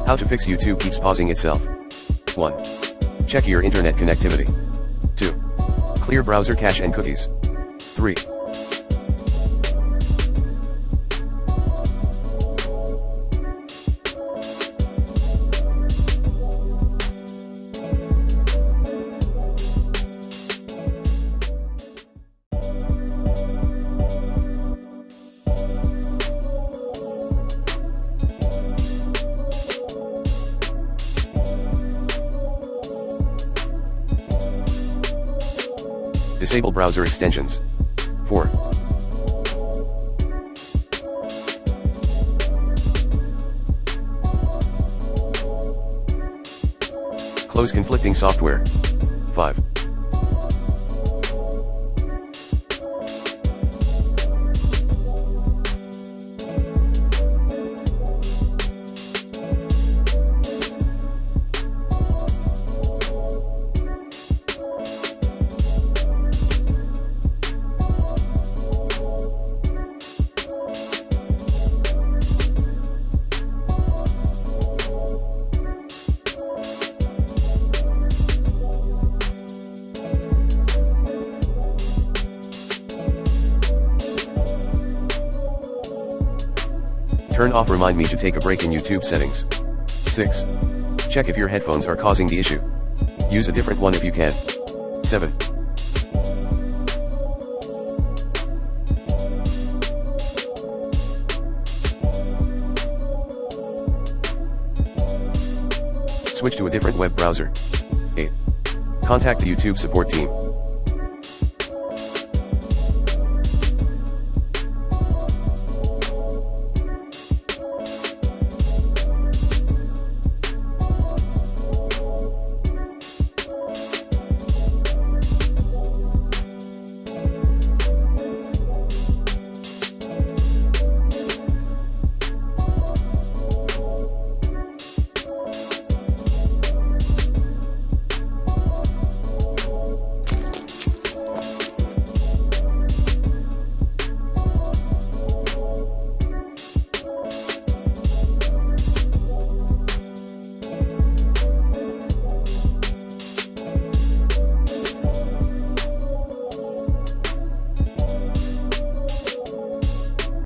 How to fix YouTube keeps pausing itself. 1. Check your internet connectivity. 2. Clear browser cache and cookies. 3. Disable browser extensions. 4. Close conflicting software. 5. Turn off remind me to take a break in YouTube settings. 6. Check if your headphones are causing the issue. Use a different one if you can. 7. Switch to a different web browser. 8. Contact the YouTube support team.